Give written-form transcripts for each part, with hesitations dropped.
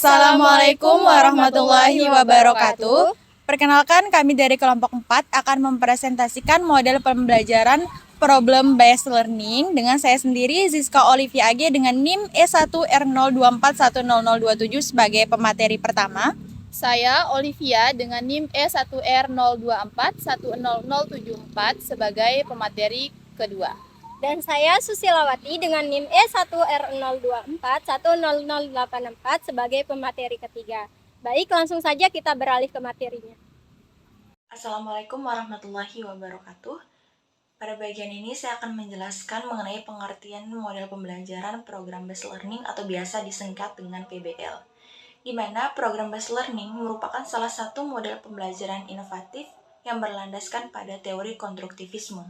Assalamualaikum warahmatullahi wabarakatuh. Perkenalkan, kami dari kelompok 4 akan mempresentasikan model pembelajaran Problem Based Learning dengan saya sendiri, Zizka Olivia AG, dengan NIM E1R02410027 sebagai pemateri pertama. Saya Olivia dengan NIM E1R024100074 sebagai pemateri kedua. Dan saya Susilawati dengan NIM E1R024100084 sebagai pemateri ketiga. Baik, langsung saja kita beralih ke materinya. Assalamualaikum warahmatullahi wabarakatuh. Pada bagian ini saya akan menjelaskan mengenai pengertian model pembelajaran program based learning atau biasa disingkat dengan PBL, di mana program based learning merupakan salah satu model pembelajaran inovatif yang berlandaskan pada teori konstruktivisme.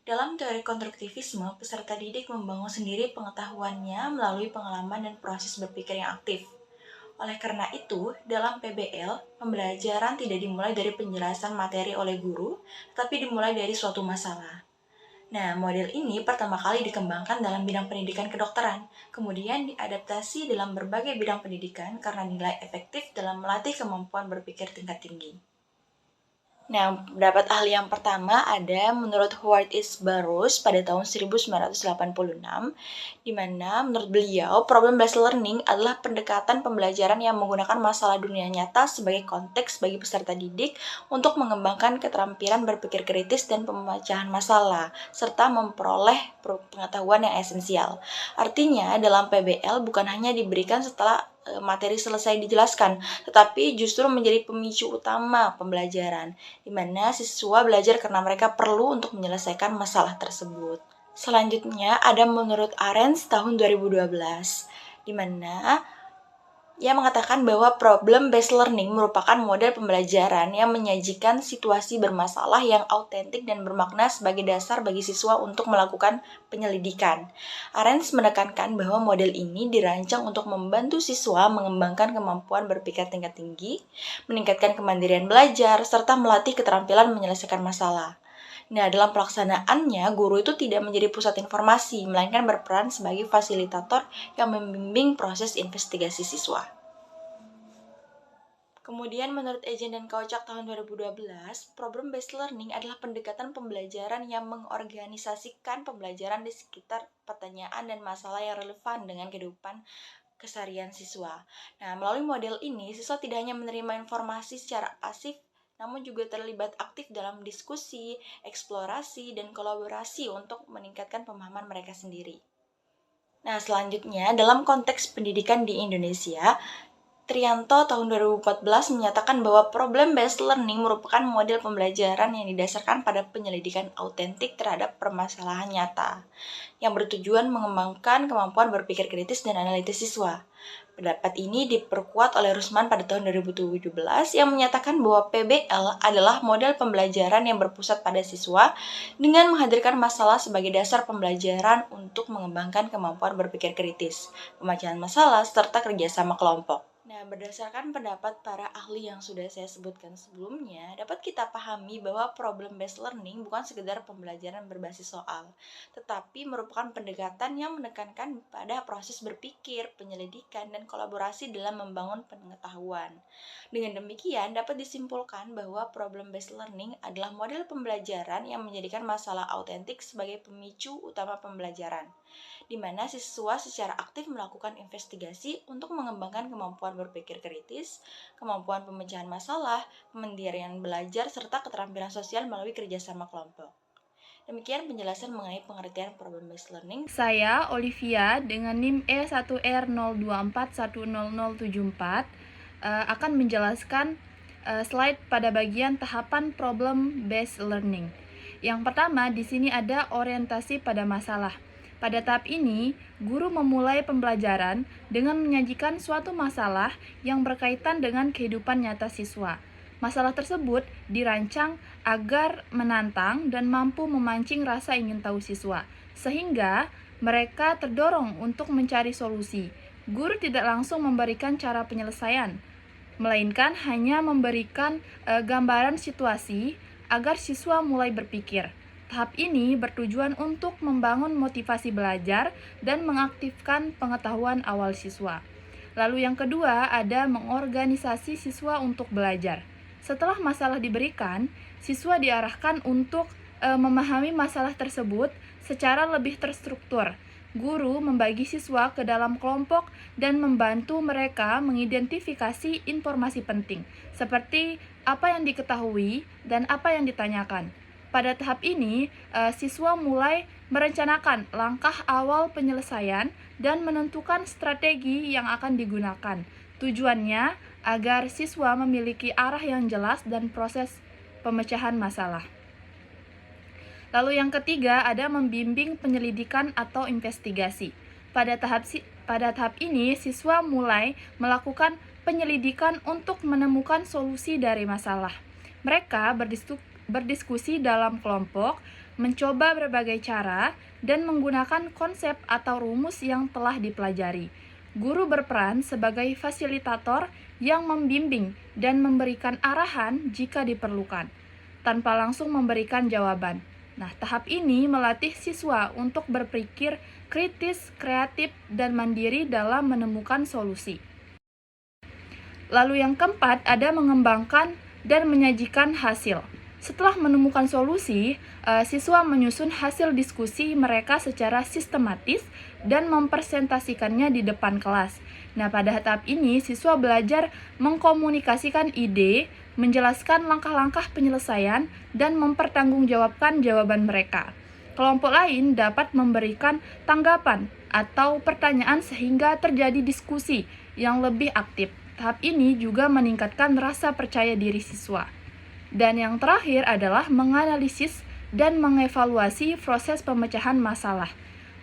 Dalam teori konstruktivisme, peserta didik membangun sendiri pengetahuannya melalui pengalaman dan proses berpikir yang aktif. Oleh karena itu, dalam PBL, pembelajaran tidak dimulai dari penjelasan materi oleh guru, tetapi dimulai dari suatu masalah. Nah, model ini pertama kali dikembangkan dalam bidang pendidikan kedokteran, kemudian diadaptasi dalam berbagai bidang pendidikan karena dinilai efektif dalam melatih kemampuan berpikir tingkat tinggi. Nah, pendapat ahli yang pertama ada menurut Howard S. Burroughs pada tahun 1986, di mana menurut beliau problem-based learning adalah pendekatan pembelajaran yang menggunakan masalah dunia nyata sebagai konteks bagi peserta didik untuk mengembangkan keterampilan berpikir kritis dan pemecahan masalah, serta memperoleh pengetahuan yang esensial. Artinya, dalam PBL bukan hanya diberikan setelah materi selesai dijelaskan, tetapi justru menjadi pemicu utama pembelajaran, di mana siswa belajar karena mereka perlu untuk menyelesaikan masalah tersebut. Selanjutnya ada menurut Arens tahun 2012, di mana ia mengatakan bahwa problem-based learning merupakan model pembelajaran yang menyajikan situasi bermasalah yang autentik dan bermakna sebagai dasar bagi siswa untuk melakukan penyelidikan. Arens menekankan bahwa model ini dirancang untuk membantu siswa mengembangkan kemampuan berpikir tingkat tinggi, meningkatkan kemandirian belajar, serta melatih keterampilan menyelesaikan masalah. Nah, dalam pelaksanaannya, guru itu tidak menjadi pusat informasi, melainkan berperan sebagai fasilitator yang membimbing proses investigasi siswa. Kemudian menurut Ejen dan Kaucak tahun 2012, problem-based learning adalah pendekatan pembelajaran yang mengorganisasikan pembelajaran di sekitar pertanyaan dan masalah yang relevan dengan kehidupan keseharian siswa. Nah, melalui model ini, siswa tidak hanya menerima informasi secara pasif, namun juga terlibat aktif dalam diskusi, eksplorasi, dan kolaborasi untuk meningkatkan pemahaman mereka sendiri. Nah, selanjutnya, dalam konteks pendidikan di Indonesia, Trianto tahun 2014 menyatakan bahwa problem-based learning merupakan model pembelajaran yang didasarkan pada penyelidikan autentik terhadap permasalahan nyata, yang bertujuan mengembangkan kemampuan berpikir kritis dan analitis siswa. Pendapat ini diperkuat oleh Rusman pada tahun 2017 yang menyatakan bahwa PBL adalah model pembelajaran yang berpusat pada siswa dengan menghadirkan masalah sebagai dasar pembelajaran untuk mengembangkan kemampuan berpikir kritis, pemecahan masalah, serta kerjasama kelompok. Nah, berdasarkan pendapat para ahli yang sudah saya sebutkan sebelumnya, dapat kita pahami bahwa problem-based learning bukan sekedar pembelajaran berbasis soal, tetapi merupakan pendekatan yang menekankan pada proses berpikir, penyelidikan, dan kolaborasi dalam membangun pengetahuan. Dengan demikian, dapat disimpulkan bahwa problem-based learning adalah model pembelajaran yang menjadikan masalah autentik sebagai pemicu utama pembelajaran, di mana siswa secara aktif melakukan investigasi untuk mengembangkan kemampuan berpikir kritis, kemampuan pemecahan masalah, kemandirian belajar, serta keterampilan sosial melalui kerjasama kelompok. Demikian penjelasan mengenai pengertian problem-based learning. Saya Olivia dengan NIM E1R024100074 akan menjelaskan slide pada bagian tahapan problem-based learning. Yang pertama, di sini ada orientasi pada masalah. Pada tahap ini, guru memulai pembelajaran dengan menyajikan suatu masalah yang berkaitan dengan kehidupan nyata siswa. Masalah tersebut dirancang agar menantang dan mampu memancing rasa ingin tahu siswa, sehingga mereka terdorong untuk mencari solusi. Guru tidak langsung memberikan cara penyelesaian, melainkan hanya memberikan gambaran situasi agar siswa mulai berpikir. Tahap ini bertujuan untuk membangun motivasi belajar dan mengaktifkan pengetahuan awal siswa. Lalu yang kedua ada mengorganisasi siswa untuk belajar. Setelah masalah diberikan, siswa diarahkan untuk memahami masalah tersebut secara lebih terstruktur. Guru membagi siswa ke dalam kelompok dan membantu mereka mengidentifikasi informasi penting, seperti apa yang diketahui dan apa yang ditanyakan. Pada tahap ini, siswa mulai merencanakan langkah awal penyelesaian dan menentukan strategi yang akan digunakan. Tujuannya agar siswa memiliki arah yang jelas dan proses pemecahan masalah. Lalu yang ketiga ada membimbing penyelidikan atau investigasi. Pada tahap ini, siswa mulai melakukan penyelidikan untuk menemukan solusi dari masalah. Mereka berdiskusi dalam kelompok, mencoba berbagai cara, dan menggunakan konsep atau rumus yang telah dipelajari. Guru berperan sebagai fasilitator yang membimbing dan memberikan arahan jika diperlukan, tanpa langsung memberikan jawaban. Nah, tahap ini melatih siswa untuk berpikir kritis, kreatif, dan mandiri dalam menemukan solusi. Lalu yang keempat ada mengembangkan dan menyajikan hasil. Setelah menemukan solusi, siswa menyusun hasil diskusi mereka secara sistematis dan mempresentasikannya di depan kelas. Nah, pada tahap ini siswa belajar mengkomunikasikan ide, menjelaskan langkah-langkah penyelesaian, dan mempertanggungjawabkan jawaban mereka. Kelompok lain dapat memberikan tanggapan atau pertanyaan sehingga terjadi diskusi yang lebih aktif. Tahap ini juga meningkatkan rasa percaya diri siswa. Dan yang terakhir adalah menganalisis dan mengevaluasi proses pemecahan masalah.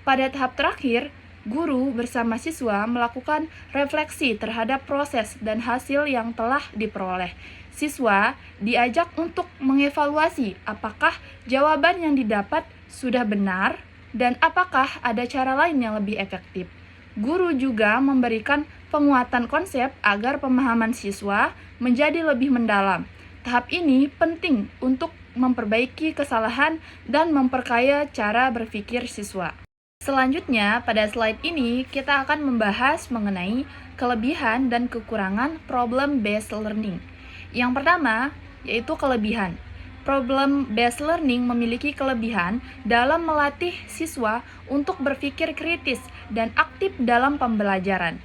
Pada tahap terakhir, guru bersama siswa melakukan refleksi terhadap proses dan hasil yang telah diperoleh. Siswa diajak untuk mengevaluasi apakah jawaban yang didapat sudah benar dan apakah ada cara lain yang lebih efektif. Guru juga memberikan penguatan konsep agar pemahaman siswa menjadi lebih mendalam. Tahap ini penting untuk memperbaiki kesalahan dan memperkaya cara berpikir siswa. Selanjutnya, pada slide ini kita akan membahas mengenai kelebihan dan kekurangan problem-based learning. Yang pertama, yaitu kelebihan. Problem-based learning memiliki kelebihan dalam melatih siswa untuk berpikir kritis dan aktif dalam pembelajaran.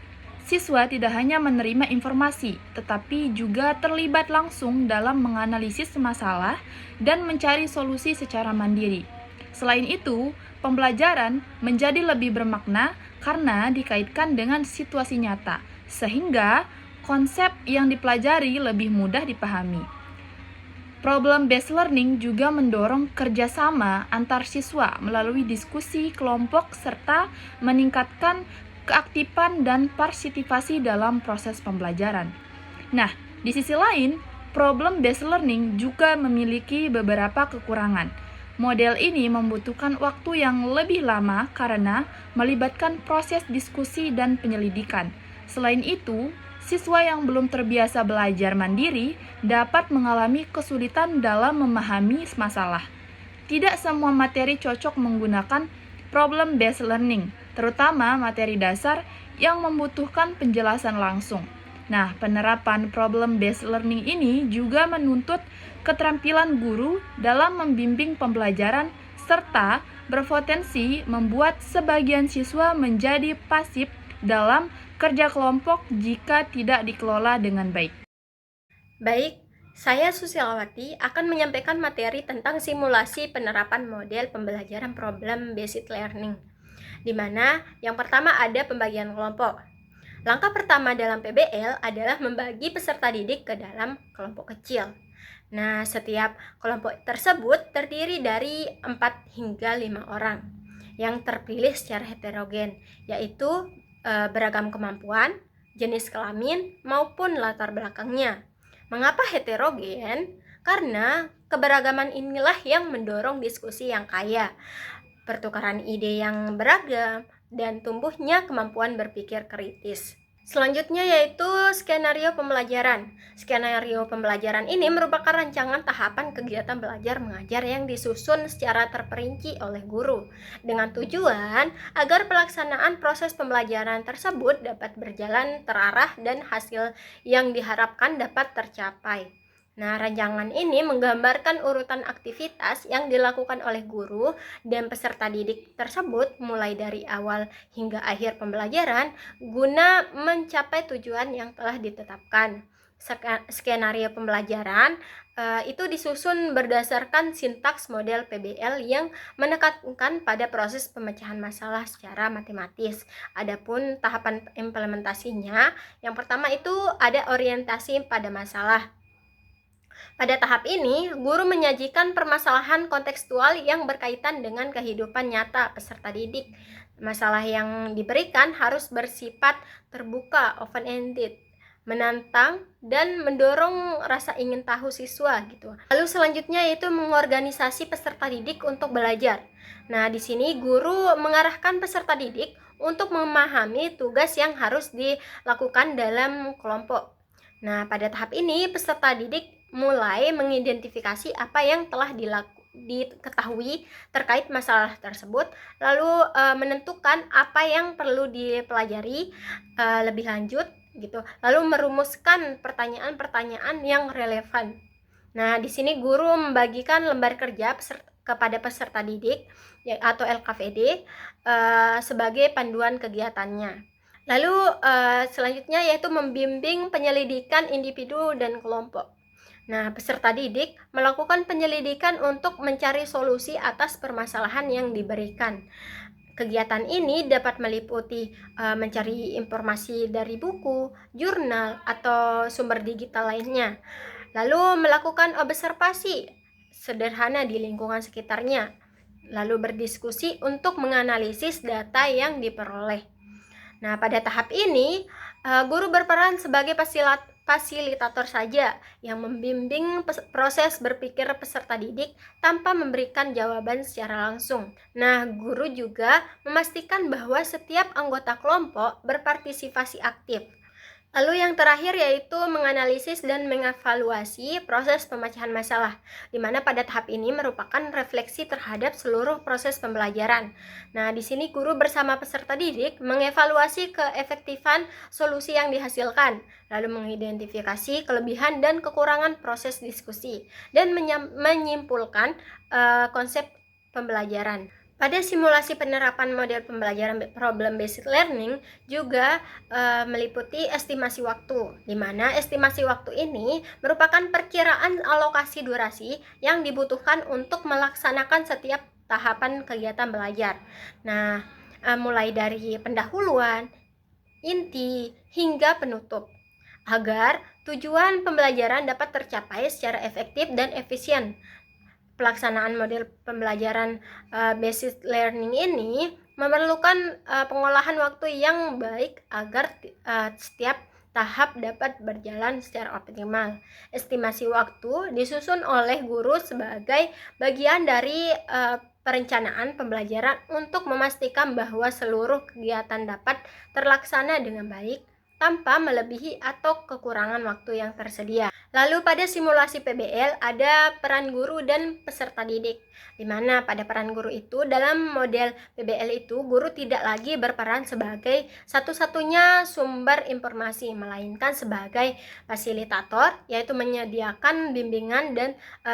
Siswa tidak hanya menerima informasi, tetapi juga terlibat langsung dalam menganalisis masalah dan mencari solusi secara mandiri. Selain itu, pembelajaran menjadi lebih bermakna karena dikaitkan dengan situasi nyata, sehingga konsep yang dipelajari lebih mudah dipahami. Problem-based learning juga mendorong kerjasama antar siswa melalui diskusi kelompok serta meningkatkan keaktifan dan partisipasi dalam proses pembelajaran. Nah, di sisi lain, problem-based learning juga memiliki beberapa kekurangan. Model ini membutuhkan waktu yang lebih lama karena melibatkan proses diskusi dan penyelidikan. Selain itu, siswa yang belum terbiasa belajar mandiri dapat mengalami kesulitan dalam memahami masalah. Tidak semua materi cocok menggunakan problem-based learning, terutama materi dasar yang membutuhkan penjelasan langsung. Nah, penerapan problem-based learning ini juga menuntut keterampilan guru dalam membimbing pembelajaran serta berpotensi membuat sebagian siswa menjadi pasif dalam kerja kelompok jika tidak dikelola dengan baik. Baik, saya Susilawati akan menyampaikan materi tentang simulasi penerapan model pembelajaran problem-based learning, di mana yang pertama ada pembagian kelompok. Langkah pertama dalam PBL adalah membagi peserta didik ke dalam kelompok kecil. Nah, setiap kelompok tersebut terdiri dari 4 hingga 5 orang yang terpilih secara heterogen, yaitu beragam kemampuan, jenis kelamin, maupun latar belakangnya. Mengapa heterogen? Karena keberagaman inilah yang mendorong diskusi yang kaya, pertukaran ide yang beragam, dan tumbuhnya kemampuan berpikir kritis. Selanjutnya yaitu skenario pembelajaran. Skenario pembelajaran ini merupakan rancangan tahapan kegiatan belajar mengajar yang disusun secara terperinci oleh guru dengan tujuan agar pelaksanaan proses pembelajaran tersebut dapat berjalan terarah dan hasil yang diharapkan dapat tercapai. Nah, rancangan ini menggambarkan urutan aktivitas yang dilakukan oleh guru dan peserta didik tersebut mulai dari awal hingga akhir pembelajaran guna mencapai tujuan yang telah ditetapkan. Skenario pembelajaran itu disusun berdasarkan sintaks model PBL yang menekankan pada proses pemecahan masalah secara matematis. Adapun tahapan implementasinya, yang pertama itu ada orientasi pada masalah. Pada tahap ini, guru menyajikan permasalahan kontekstual yang berkaitan dengan kehidupan nyata peserta didik. Masalah yang diberikan harus bersifat terbuka, open-ended, menantang dan mendorong rasa ingin tahu siswa gitu. Lalu selanjutnya yaitu mengorganisasi peserta didik untuk belajar. Nah, di sini guru mengarahkan peserta didik untuk memahami tugas yang harus dilakukan dalam kelompok. Nah, pada tahap ini peserta didik mulai mengidentifikasi apa yang telah diketahui terkait masalah tersebut, lalu menentukan apa yang perlu dipelajari lebih lanjut gitu, lalu merumuskan pertanyaan-pertanyaan yang relevan. Nah, di sini guru membagikan lembar kerja kepada peserta didik atau LKVD sebagai panduan kegiatannya. Lalu selanjutnya yaitu membimbing penyelidikan individu dan kelompok. Nah, peserta didik melakukan penyelidikan untuk mencari solusi atas permasalahan yang diberikan. Kegiatan ini dapat meliputi mencari informasi dari buku, jurnal, atau sumber digital lainnya. Lalu melakukan observasi sederhana di lingkungan sekitarnya. Lalu berdiskusi untuk menganalisis data yang diperoleh. Nah, pada tahap ini, guru berperan sebagai fasilitator saja yang membimbing proses berpikir peserta didik tanpa memberikan jawaban secara langsung. Nah, guru juga memastikan bahwa setiap anggota kelompok berpartisipasi aktif. Lalu yang terakhir yaitu menganalisis dan mengevaluasi proses pemecahan masalah, di mana pada tahap ini merupakan refleksi terhadap seluruh proses pembelajaran. Nah, di sini guru bersama peserta didik mengevaluasi keefektifan solusi yang dihasilkan, lalu mengidentifikasi kelebihan dan kekurangan proses diskusi, dan menyimpulkan konsep pembelajaran. Pada simulasi penerapan model pembelajaran problem based learning juga meliputi estimasi waktu, di mana estimasi waktu ini merupakan perkiraan alokasi durasi yang dibutuhkan untuk melaksanakan setiap tahapan kegiatan belajar. Nah, mulai dari pendahuluan, inti, hingga penutup, agar tujuan pembelajaran dapat tercapai secara efektif dan efisien. Pelaksanaan model pembelajaran based learning ini memerlukan pengolahan waktu yang baik agar setiap tahap dapat berjalan secara optimal. Estimasi waktu disusun oleh guru sebagai bagian dari perencanaan pembelajaran untuk memastikan bahwa seluruh kegiatan dapat terlaksana dengan baik tanpa melebihi atau kekurangan waktu yang tersedia. Lalu pada simulasi PBL ada peran guru dan peserta didik, di mana pada peran guru itu dalam model PBL itu guru tidak lagi berperan sebagai satu-satunya sumber informasi, melainkan sebagai fasilitator, yaitu menyediakan bimbingan dan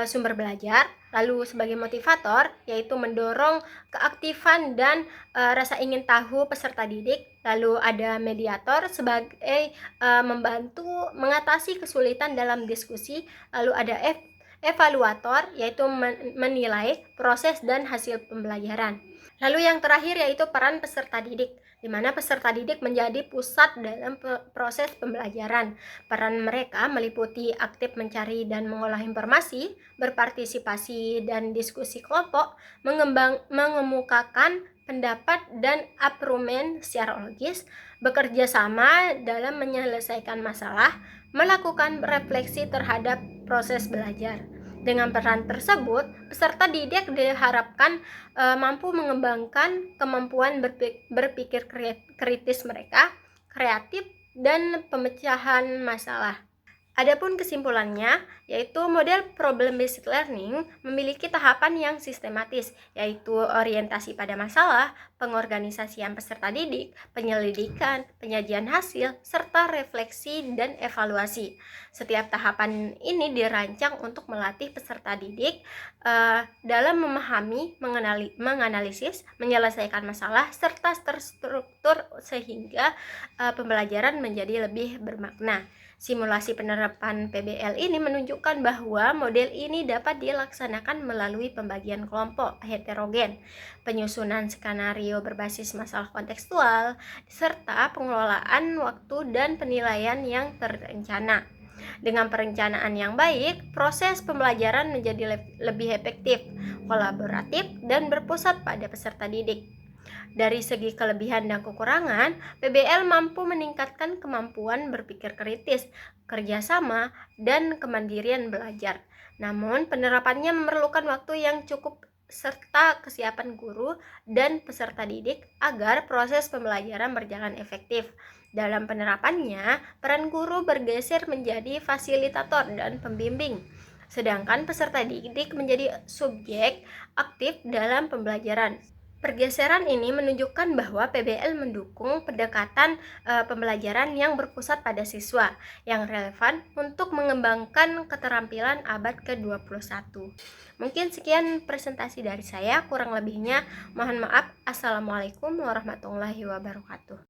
sumber belajar. Lalu sebagai motivator, yaitu mendorong keaktifan dan rasa ingin tahu peserta didik. Lalu ada mediator sebagai membantu mengatasi kesulitan dalam diskusi. Lalu ada evaluator, yaitu menilai proses dan hasil pembelajaran. Lalu yang terakhir yaitu peran peserta didik, di mana peserta didik menjadi pusat dalam proses pembelajaran. Peran mereka meliputi aktif mencari dan mengolah informasi, berpartisipasi dan diskusi kelompok, mengemukakan pendapat dan argumen secara logis, bekerja sama dalam menyelesaikan masalah, melakukan refleksi terhadap proses belajar. Dengan peran tersebut, peserta didik diharapkan mampu mengembangkan kemampuan berpikir kritis mereka, kreatif, dan pemecahan masalah. Adapun kesimpulannya, yaitu model problem-based learning memiliki tahapan yang sistematis, yaitu orientasi pada masalah, pengorganisasian peserta didik, penyelidikan, penyajian hasil, serta refleksi dan evaluasi. Setiap tahapan ini dirancang untuk melatih peserta didik dalam memahami, menganalisis, menyelesaikan masalah, serta terstruktur sehingga pembelajaran menjadi lebih bermakna. Simulasi penerapan PBL ini menunjukkan bahwa model ini dapat dilaksanakan melalui pembagian kelompok heterogen, penyusunan skenario berbasis masalah kontekstual, serta pengelolaan waktu dan penilaian yang terencana. Dengan perencanaan yang baik, proses pembelajaran menjadi lebih efektif, kolaboratif, dan berpusat pada peserta didik. Dari segi kelebihan dan kekurangan, PBL mampu meningkatkan kemampuan berpikir kritis, kerjasama, dan kemandirian belajar. Namun, penerapannya memerlukan waktu yang cukup serta kesiapan guru dan peserta didik agar proses pembelajaran berjalan efektif. Dalam penerapannya, peran guru bergeser menjadi fasilitator dan pembimbing, sedangkan peserta didik menjadi subjek aktif dalam pembelajaran. Pergeseran ini menunjukkan bahwa PBL mendukung pendekatan pembelajaran yang berpusat pada siswa yang relevan untuk mengembangkan keterampilan abad ke-21. Mungkin sekian presentasi dari saya, kurang lebihnya mohon maaf. Assalamualaikum warahmatullahi wabarakatuh.